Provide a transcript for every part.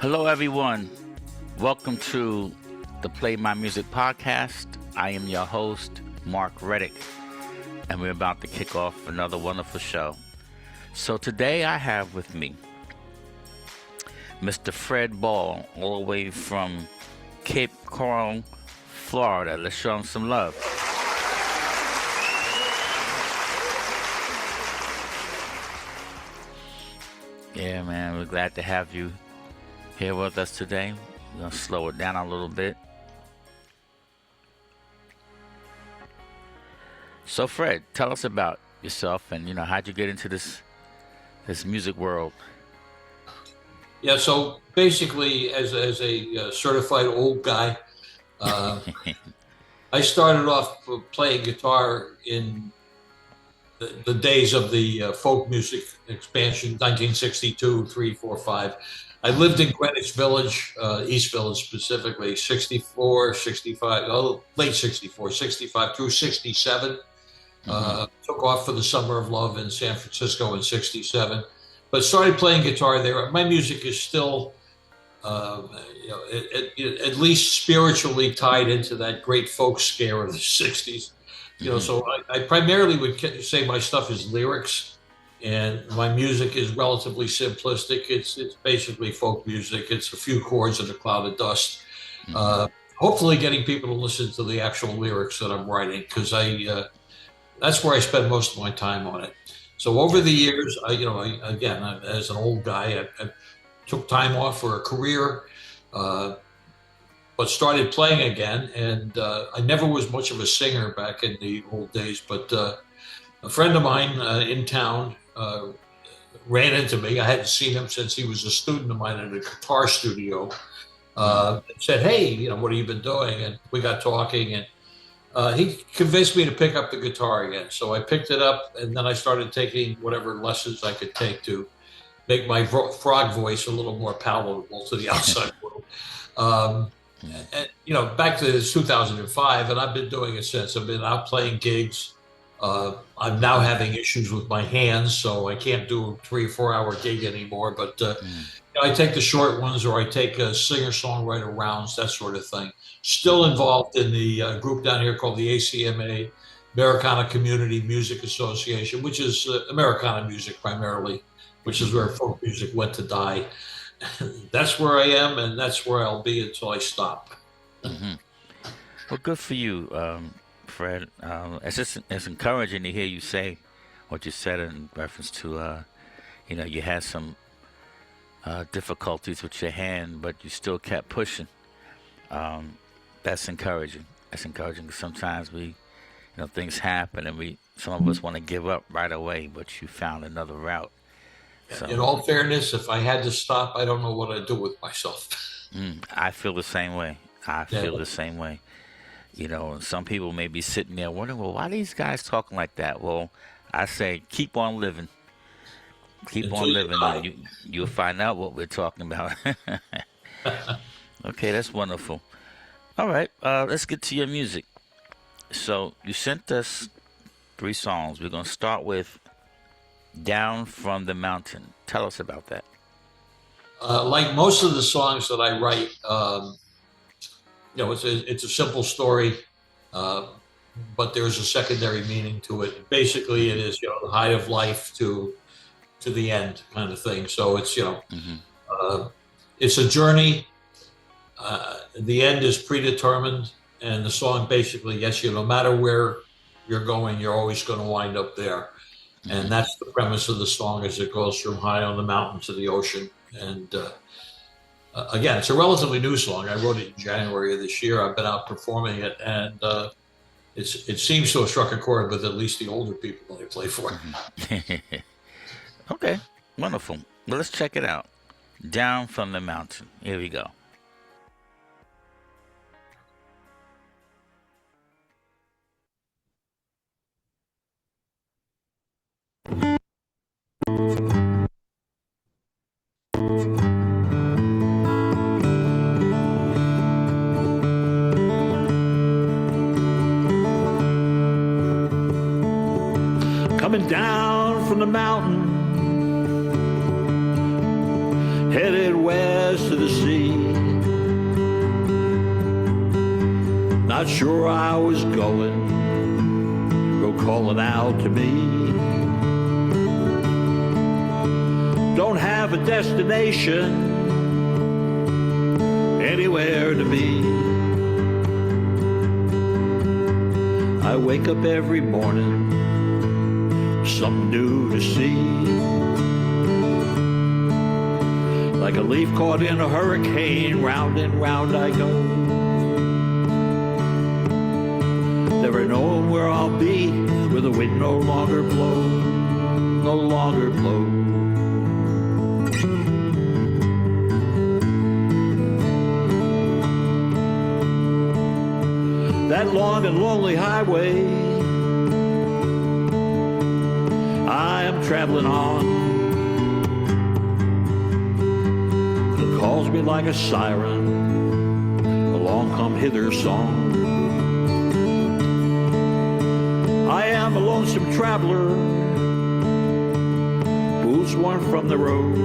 Hello, everyone. Welcome to the Play My Music podcast. I am your host, Mark Reddick, and we're about to kick off another wonderful show. So today I have with me Mr. Fred Ball, all the way from Cape Coral, Florida. Let's show him some love. Yeah, man, we're glad to have you here with us today. We're going to slow it down a little bit. So, Fred, tell us about yourself and, how'd you get into this music world? Yeah, so basically, as a certified old guy, I started off playing guitar in the days of the folk music expansion, 1962, 3, 4, 5. I lived in Greenwich Village, East Village specifically, 64, 65, late 64, 65 through 67. Took off for the Summer of Love in San Francisco in 67. But started playing guitar there. My music is still, at least spiritually tied into that great folk scare of the 60s. So I primarily would say my stuff is lyrics. And my music is relatively simplistic. It's basically folk music. It's a few chords and a cloud of dust. Hopefully, getting people to listen to the actual lyrics that I'm writing, because that's where I spend most of my time on it. So over the years, as an old guy, I took time off for a career, but started playing again. And I never was much of a singer back in the old days, but a friend of mine in town ran into me. I hadn't seen him since he was a student of mine at a guitar studio. Said, "Hey, what have you been doing?" And we got talking, and he convinced me to pick up the guitar again. So I picked it up, and then I started taking whatever lessons I could take to make my frog voice a little more palatable to the outside world. Back to 2005, and I've been doing it since. I've been out playing gigs. I'm now having issues with my hands, so I can't do a 3 or 4 hour gig anymore. But I take the short ones, or I take singer-songwriter rounds, that sort of thing. Still involved in the group down here called the ACMA, Americana Community Music Association, which is Americana music primarily, which is where folk music went to die. That's where I am, and that's where I'll be until I stop. Well, good for you, Fred. It's encouraging to hear you say what you said in reference to, you had some difficulties with your hand, but you still kept pushing. That's encouraging. That's encouraging. Sometimes things happen, and some of us want to give up right away, but you found another route. So, in all fairness, if I had to stop, I don't know what I'd do with myself. I feel the same way. The same way. Some people may be sitting there wondering, well, why are these guys talking like that? Well, I say, keep on living. Keep on living, and you'll find out what we're talking about. Okay, that's wonderful. All right, let's get to your music. So you sent us 3 songs. We're going to start with Down from the Mountain. Tell us about that. Like most of the songs that I write, it's a simple story, but there's a secondary meaning to it. Basically, it is the high of life to the end kind of thing. So it's it's a journey. The end is predetermined, and the song basically, no matter where you're going, you're always going to wind up there. And that's the premise of the song, as it goes from high on the mountain to the ocean. And again, it's a relatively new song. I wrote it in January of this year. I've been out performing it, and it seems to have struck a chord with at least the older people that I play for. Okay, wonderful. Well, let's check it out. Down from the Mountain. Here we go. Coming down from the mountain, headed west west of the sea. Not sure I was going, go calling out to me. Don't have a destination, anywhere to be. I wake up every morning, something new to see. Like a leaf caught in a hurricane, round and round I go. Never knowing where I'll be, where the wind no longer blows, no longer blows. That long and lonely highway I am traveling on. It calls me like a siren, along come hither song. I am a lonesome traveler, boots worn from the road,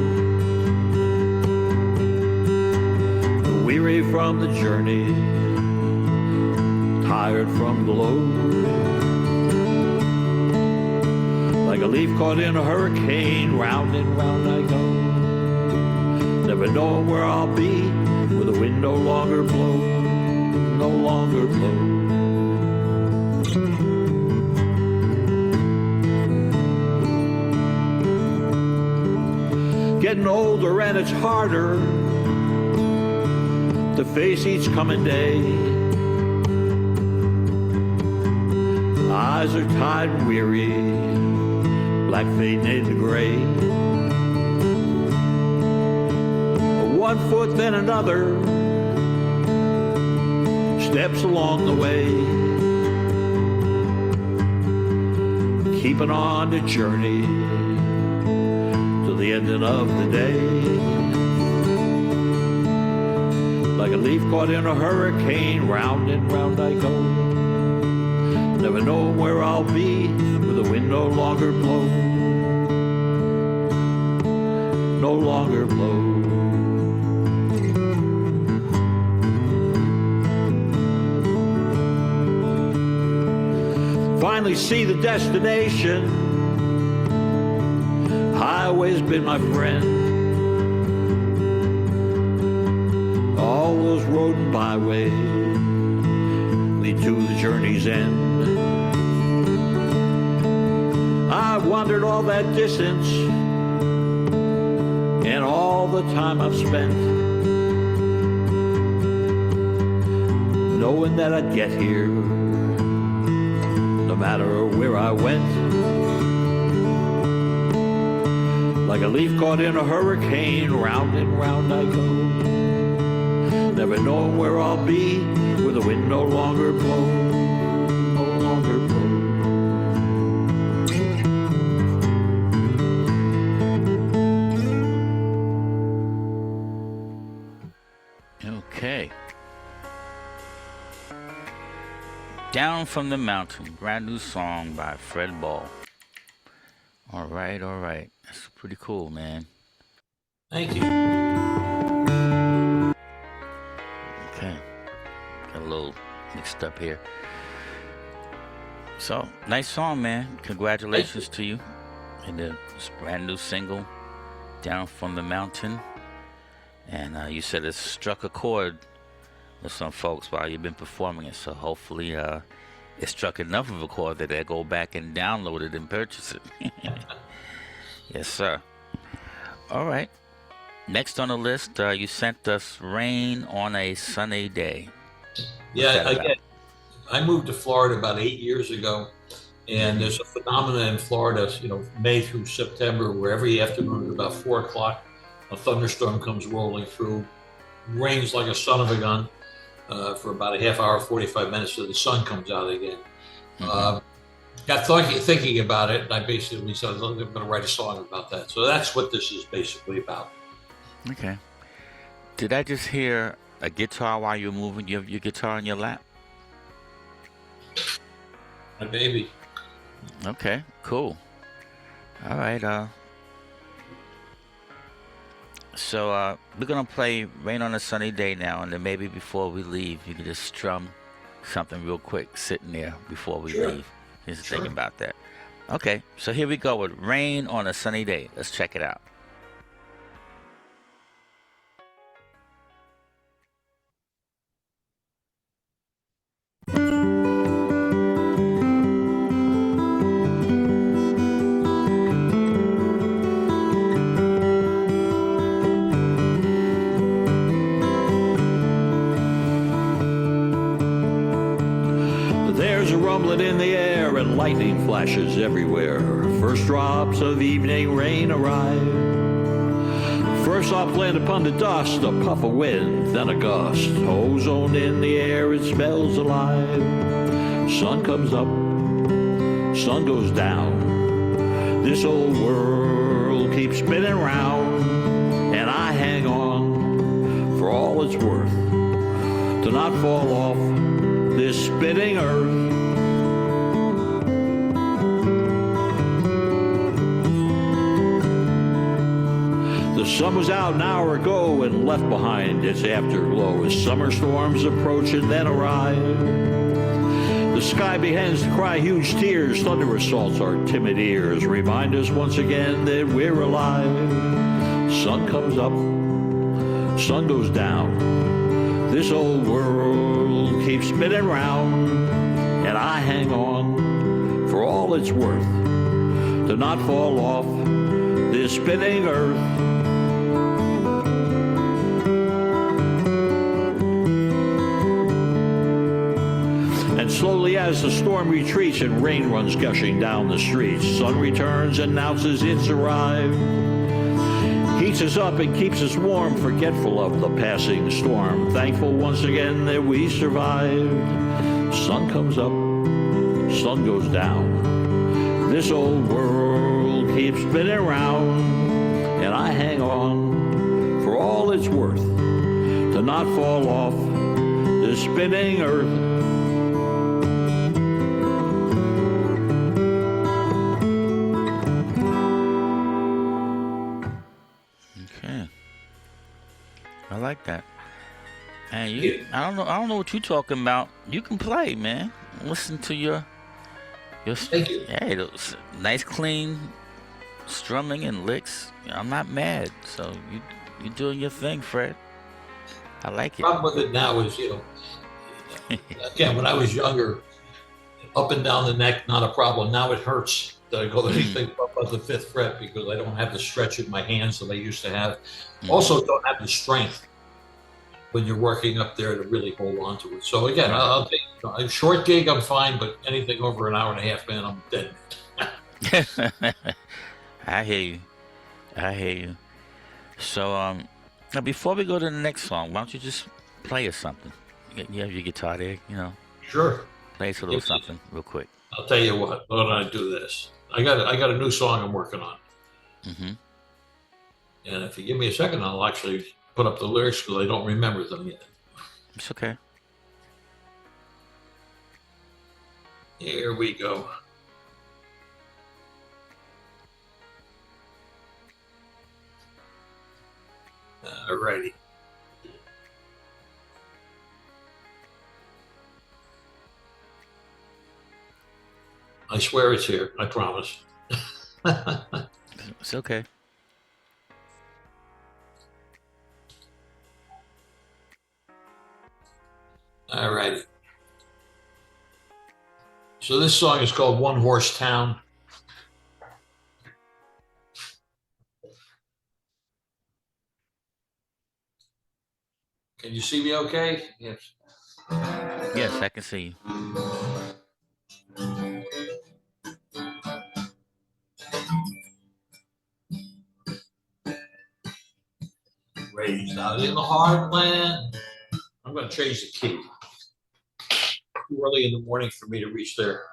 weary from the journey, tired from the load. Like a leaf caught in a hurricane, round and round I go. Never knowing where I'll be, where the wind no longer blows, no longer blows. Getting older and it's harder to face each coming day. Eyes are tired and weary, black fading into gray. One foot then another steps along the way, keeping on the journey till the ending of the day. Like a leaf caught in a hurricane, round and round I go. Never know where I'll be, where the wind no longer blows, no longer blows. Finally see the destination, highway's been my friend. All those road and byways lead to the journey's end. I've wandered all that distance, and all the time I've spent knowing that I'd get here no matter where I went. Like a leaf caught in a hurricane, round and round I go. Never knowing where I'll be, where the wind no longer blows, no longer blows. Okay. Down from the Mountain, brand new song by Fred Ball. All right, all right. That's pretty cool, man. Thank you. Okay. Got a little mixed up here. So, nice song, man. Congratulations to you. And this brand new single, Down from the Mountain. And you said it struck a chord with some folks while you've been performing it. So hopefully it struck enough of a chord that they'll go back and download it and purchase it. Yes, sir. All right. Next on the list, you sent us Rain on a Sunny Day. Yeah, again, I moved to Florida about 8 years ago, and there's a phenomenon in Florida, May through September, where every afternoon at about 4 o'clock, a thunderstorm comes rolling through, rains like a son of a gun for about a half hour, 45 minutes, so the sun comes out again. Got thinking about it, and I basically said, I'm going to write a song about that. So that's what this is basically about. Okay. Did I just hear a guitar while you were moving? You have your guitar in your lap? My baby. Okay, cool. All right. So we're gonna play "Rain on a Sunny Day" now, and then maybe before we leave, you can just strum something real quick, sitting there before we Sure. leave. Just Sure. thinking about that. Okay, so here we go with "Rain on a Sunny Day." Let's check it out. There's a rumbling in the air and lightning flashes everywhere. First drops of evening rain arrive. First off land upon the dust, a puff of wind, then a gust. Ozone in the air, it smells alive. Sun comes up, sun goes down. This old world keeps spinning round, and I hang on for all it's worth to not fall off this spinning earth. The sun was out an hour ago and left behind its afterglow as summer storms approach and then arrive. The sky begins to cry huge tears, thunder assaults our timid ears, remind us once again that we're alive. Sun comes up, sun goes down. This old world keeps spinning round, and I hang on for all it's worth to not fall off this spinning earth. And slowly as the storm retreats and rain runs gushing down the streets, sun returns, announces it's arrived. Heats us up and keeps us warm, forgetful of the passing storm, thankful once again that we survived. Sun comes up, sun goes down. This old world keeps spinning round, and I hang on for all it's worth to not fall off this spinning earth. Okay, I like that. And you, I don't know what you're talking about. You can play, man. Listen to your. Thank you. Hey, those nice, clean strumming and licks. I'm not mad. So you're doing your thing, Fred. I like it. Problem with it now is, again, when I was younger, up and down the neck, not a problem. Now it hurts that I go anything above the fifth fret because I don't have the stretch in my hands that I used to have. Also, don't have the strength when you're working up there to really hold on to it. So again, I'll take a short gig. I'm fine, but anything over an hour and a half, man, I'm dead. I hear you. I hear you. So now before we go to the next song, why don't you just play us something? You have your guitar there, Sure. Play us a little something real quick. I'll tell you what. Why don't I do this? I got a new song I'm working on, Mm-hmm. and if you give me a second, I'll actually put up the lyrics because I don't remember them yet. It's okay. Here we go. Alrighty. I swear it's here. I promise. It's okay. Alrighty. So this song is called One Horse Town. Can you see me okay? Yes. Yes, I can see you. Raised out in the heartland. I'm going to change the key. Too early in the morning for me to reach there.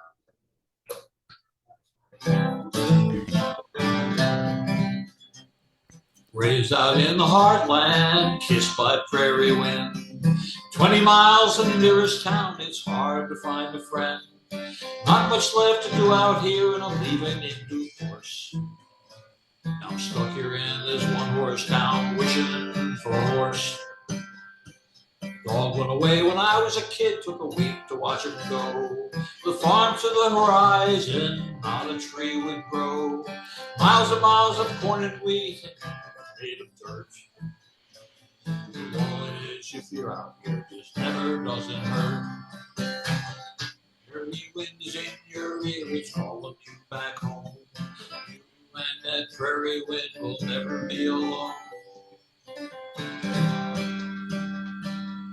Raised out in the heartland, kissed by prairie wind. 20 miles from the nearest town, it's hard to find a friend. Not much left to do out here, and I'm leaving in due course. Now I'm stuck here in this one-horse town, wishing for a horse. Dog went away when I was a kid, took a week to watch him go. The farm to the horizon, not a tree would grow. Miles and miles of corn and wheat, made of dirt. The one is you fear out here just never doesn't hurt. Early wind is in your ear, it's calling you back home. You and that prairie wind will never be alone.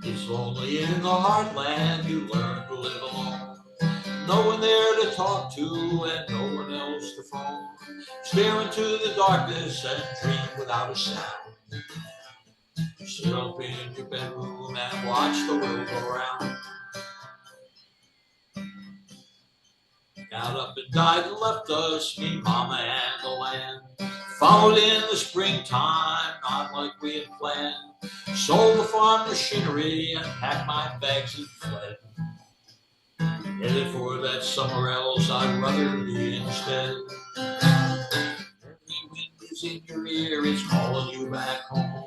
It's lonely in the heartland, you learn to live alone. No one there to talk to and no one else to phone. Stare into the darkness and dream without a sound. Sit up in your bedroom and watch the world go round. Got up and died and left us, me, mama, and the land. Followed in the springtime, not like we had planned. Sold the farm machinery and packed my bags and fled. Headed for that somewhere else I'd rather be instead. Every wind is in your ear, it's calling you back home.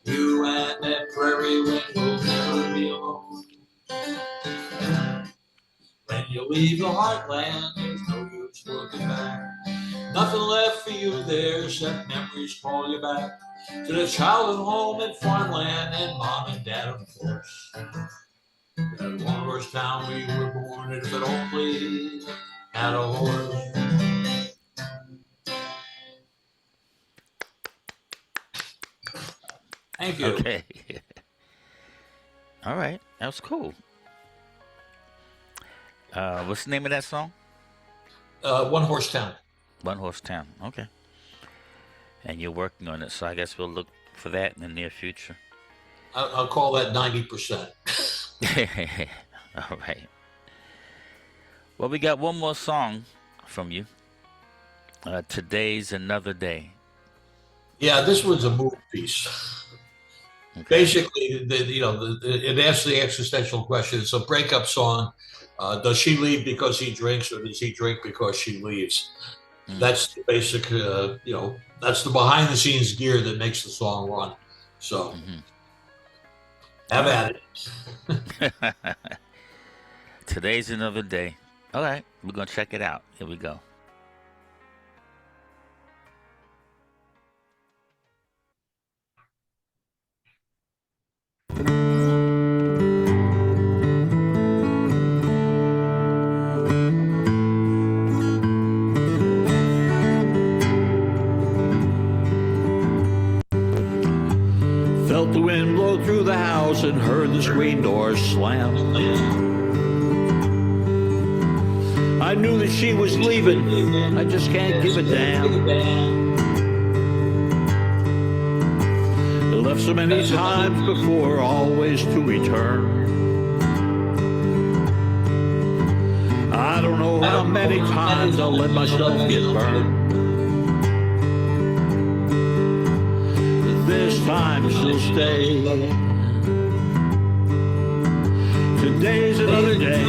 You and that prairie wind will never be alone. When you leave the heartland, there's no use looking back. Nothing left for you there except memories call you back to the childhood home and farmland and mom and dad, of course. That one-horse town we were born in, if it only had a horse. Thank you. Okay. All right. That was cool. What's the name of that song? One-horse town. One Horse Town. Okay. And you're working on it, so I guess we'll look for that in the near future. I'll call that 90%. All right. Well, we got one more song from you. Today's Another Day. Yeah, this was a movie piece. Okay. Basically, it asks the existential question. It's a breakup song. Does she leave because he drinks, or does he drink because she leaves? That's the basic, that's the behind-the-scenes gear that makes the song run. So, have at it. Today's Another Day. All right, we're going to check it out. Here we go. Felt the wind blow through the house and heard the screen door slam. I knew that she was leaving, I just can't give a damn. I left so many times before, always to return. I don't know how many times I'll let myself get burned. This time she'll stay. Today's another day.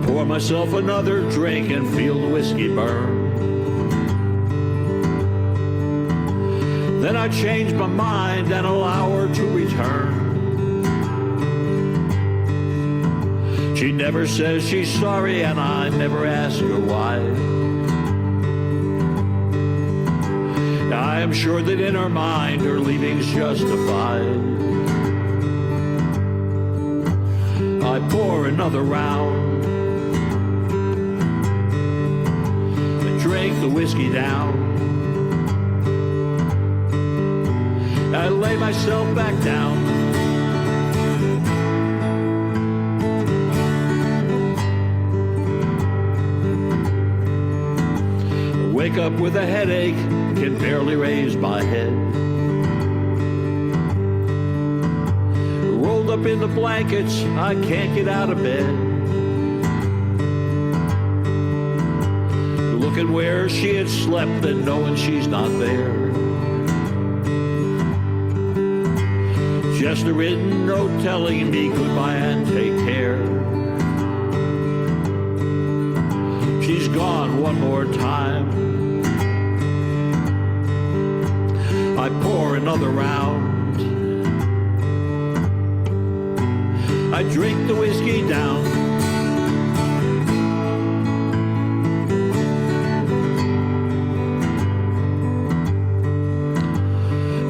Pour myself another drink and feel the whiskey burn. Then I change my mind and allow her to return. She never says she's sorry, and I never ask her why. I am sure that in her mind her leaving's justified. I pour another round and drink the whiskey down. I lay myself back down. Wake up with a headache, can barely raise my head. Rolled up in the blankets, I can't get out of bed. Looking where she had slept and knowing she's not there. just a written note telling me goodbye and take care. She's gone one more time. I pour another round. I drink the whiskey down.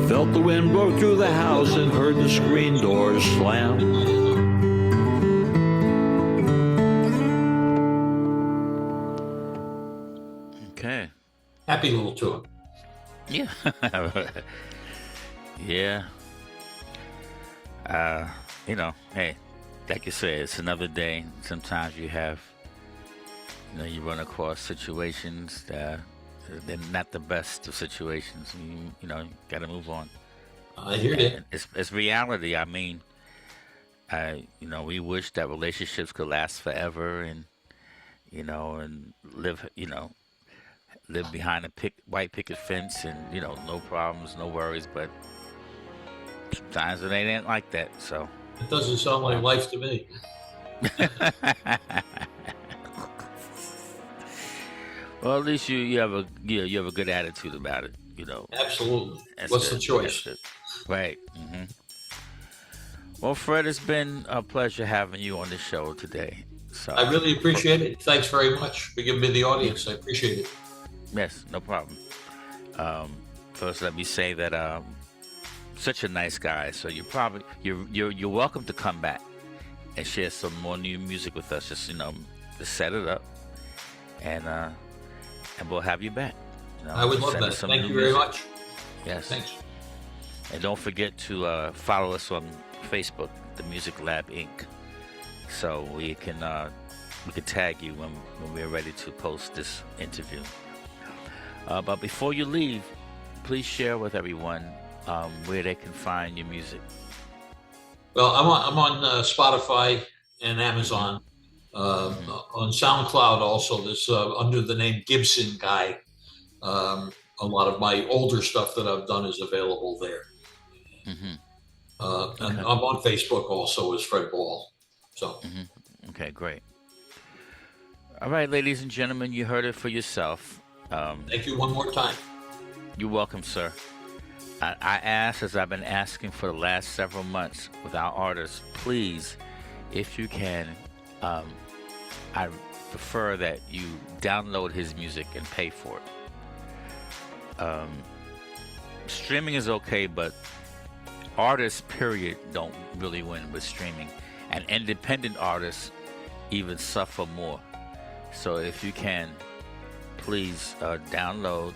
Felt the wind blow through the house and heard the screen doors slam. Okay. Happy little tour. Yeah. Yeah. You know, hey, like you said, it's another day. Sometimes you have, you run across situations that they're not the best of situations. You got to move on. I hear you. It's reality. I mean, we wish that relationships could last forever and live, live behind a white picket fence and, no problems, no worries. But sometimes it ain't like that. So It doesn't sound like life to me. well, at least you have a good attitude about it. Absolutely. That's What's good. the choice? That's good. Right. Well, Fred, it's been a pleasure having you on the show today. So I really appreciate it. Thanks very much for giving me the audience. I appreciate it. Yes, no problem. First, let me say that such a nice guy. So you're welcome to come back and share some more new music with us. Just to set it up, and we'll have you back. I would love that. Thank you very much. Yes. Thanks. And don't forget to follow us on Facebook, the Music Lab Inc. So we can tag you when we're ready to post this interview. But before you leave, please share with everyone where they can find your music. Well, I'm on Spotify and Amazon. On SoundCloud also. This under the name Gibson Guy. A lot of my older stuff that I've done is available there. And I'm on Facebook also as Fred Ball. So. Okay, great. All right, ladies and gentlemen, you heard it for yourself. Thank you one more time. You're welcome, sir. I ask, as I've been asking for the last several months with our artists, please, if you can, I prefer that you download his music and pay for it. Streaming is okay, but artists, period, don't really win with streaming. And independent artists even suffer more. So if you can, please download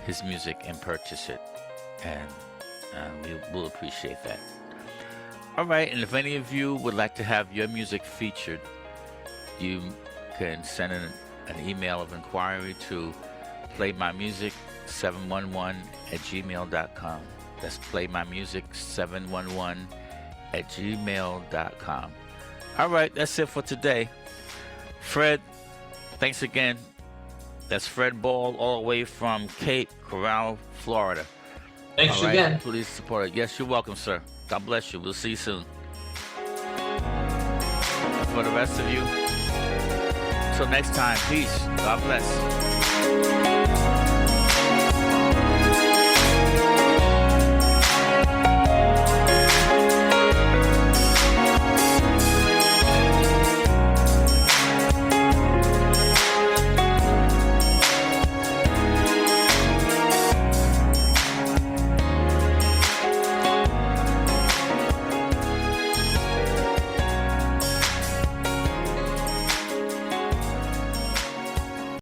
his music and purchase it. And we'll appreciate that. All right, and if any of you would like to have your music featured, you can send an email of inquiry to playmymusic711@gmail.com. That's playmymusic711@gmail.com. All right, that's it for today. Fred, thanks again. That's Fred Ball, all the way from Cape Coral, Florida. Thanks all right, again. Please support it. Yes, you're welcome, sir. God bless you. We'll see you soon. For the rest of you, until next time, peace. God bless.